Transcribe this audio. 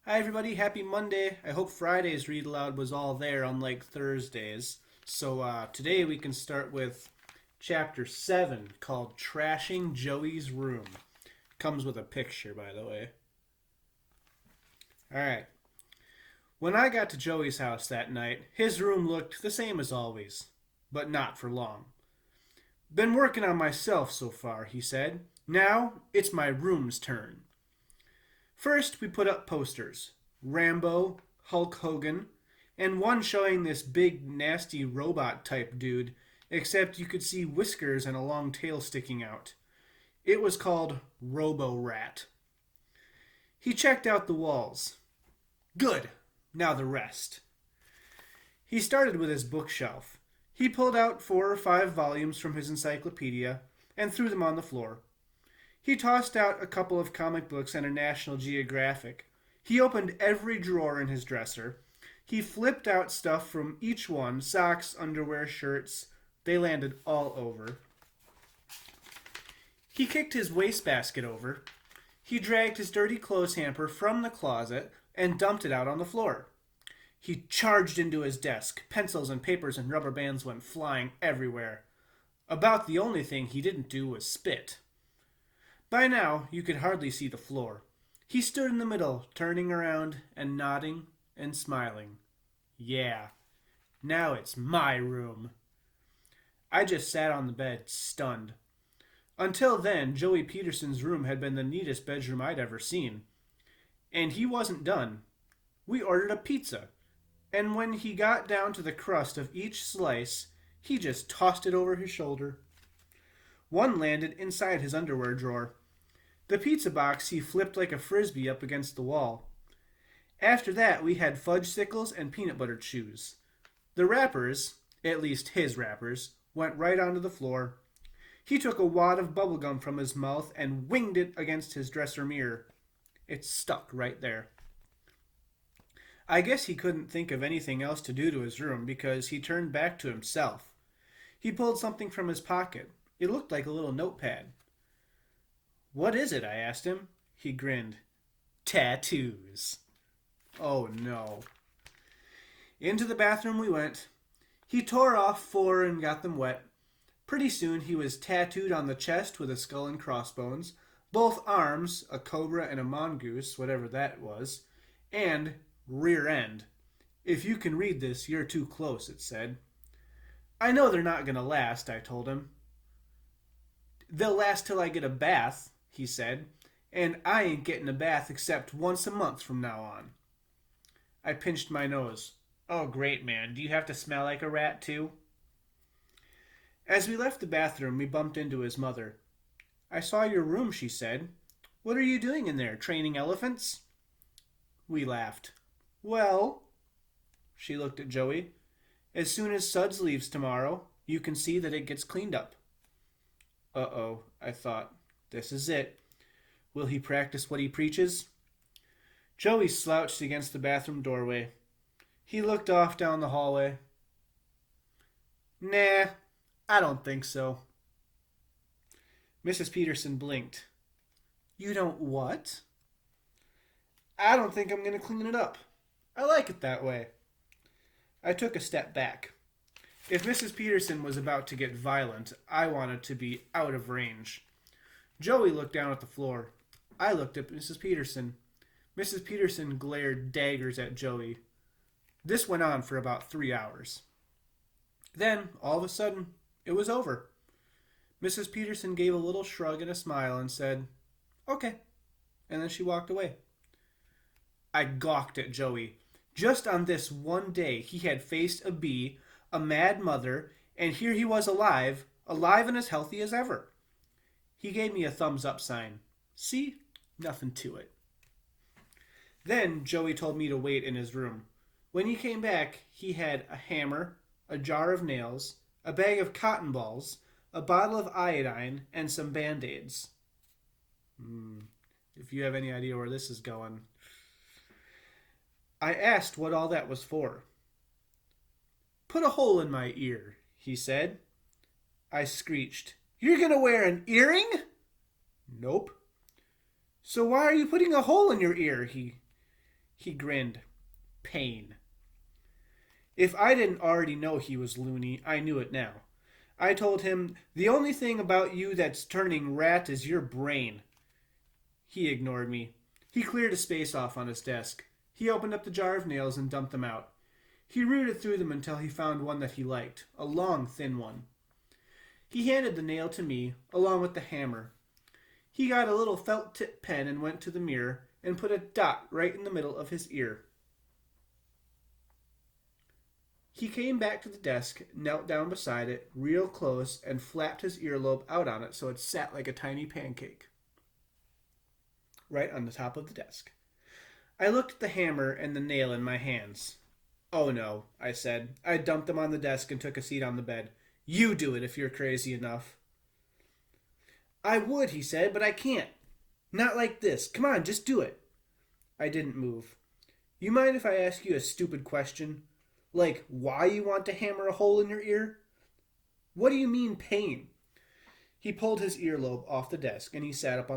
Hi, everybody. Happy Monday. I hope Friday's read aloud was all there, unlike Thursday's. Today we can start with chapter 7 called Trashing Joey's Room. Comes with a picture, by the way. Alright. When I got to Joey's house that night, his room looked the same as always, but not for long. Been working on myself so far, he said. Now it's my room's turn. First, we put up posters Rambo, Hulk Hogan, and one showing this big, nasty robot type dude, except you could see whiskers and a long tail sticking out. It was called Robo Rat. He checked out the walls. Good. Now the rest. He started with his bookshelf. He pulled out 4 or 5 volumes from his encyclopedia and threw them on the floor. He tossed out a couple of comic books and a National Geographic. He opened every drawer in his dresser. He flipped out stuff from each one socks, underwear, shirts. They landed all over. He kicked his wastebasket over. He dragged his dirty clothes hamper from the closet and dumped it out on the floor. He charged into his desk. Pencils and papers and rubber bands went flying everywhere. About the only thing he didn't do was spit. By now, you could hardly see the floor. He stood in the middle, turning around and nodding and smiling. Yeah, now it's my room. I just sat on the bed, stunned. Until then, Joey Peterson's room had been the neatest bedroom I'd ever seen. And he wasn't done. We ordered a pizza, and when he got down to the crust of each slice, he just tossed it over his shoulder. One landed inside his underwear drawer. The pizza box he flipped like a frisbee up against the wall. After that, we had fudge sickles and peanut butter chews. The wrappers, at least his wrappers, went right onto the floor. He took a wad of bubble gum from his mouth and winged it against his dresser mirror. It stuck right there. I guess he couldn't think of anything else to do to his room because he turned back to himself. He pulled something from his pocket. It looked like a little notepad. What is it? I asked him. He grinned. Tattoos. Oh no. Into the bathroom we went. He tore off 4 and got them wet. Pretty soon he was tattooed on the chest with a skull and crossbones, both arms, a cobra and a mongoose, whatever that was, and rear end. If you can read this, you're too close, it said. I know they're not going to last, I told him. They'll last till I get a bath, he said, and I ain't getting a bath except once a month from now on. I pinched my nose. Oh, great, man. Do you have to smell like a rat, too? As we left the bathroom, we bumped into his mother. I saw your room, she said. What are you doing in there, training elephants? We laughed. Well, she looked at Joey. As soon as Suds leaves tomorrow, you can see that it gets cleaned up. Uh-oh, I thought. This is it. Will he practice what he preaches? Joey slouched against the bathroom doorway. He looked off down the hallway. Nah, I don't think so. Mrs. Peterson blinked. You don't what? I don't think I'm going to clean it up. I like it that way. I took a step back. If Mrs. Peterson was about to get violent, I wanted to be out of range. Joey looked down at the floor. I looked at Mrs. Peterson. Mrs. Peterson glared daggers at Joey. This went on for about 3 hours. Then, all of a sudden, it was over. Mrs. Peterson gave a little shrug and a smile and said, Okay. And then she walked away. I gawked at Joey. Just on this one day, he had faced a bee, a mad mother, and here he was alive and as healthy as ever. He gave me a thumbs up sign. See? Nothing to it. Then Joey told me to wait in his room. When he came back, he had a hammer, a jar of nails, a bag of cotton balls, a bottle of iodine, and some Band-Aids. If you have any idea where this is going. I asked what all that was for. Put a hole in my ear, he said. I screeched. You're going to wear an earring? Nope. So why are you putting a hole in your ear? He grinned. Pain. If I didn't already know he was loony, I knew it now. I told him, the only thing about you that's turning rat is your brain. He ignored me. He cleared a space off on his desk. He opened up the jar of nails and dumped them out. He rooted through them until he found one that he liked, a long, thin one. He handed the nail to me, along with the hammer. He got a little felt-tip pen and went to the mirror and put a dot right in the middle of his ear. He came back to the desk, knelt down beside it, real close, and flapped his earlobe out on it so it sat like a tiny pancake. Right on the top of the desk. I looked at the hammer and the nail in my hands. Oh no, I said. I dumped them on the desk and took a seat on the bed. You do it if you're crazy enough. I would, he said, but I can't. Not like this. Come on, just do it. I didn't move. You mind if I ask you a stupid question? Like, why you want to hammer a hole in your ear? What do you mean, pain? He pulled his earlobe off the desk and he sat up on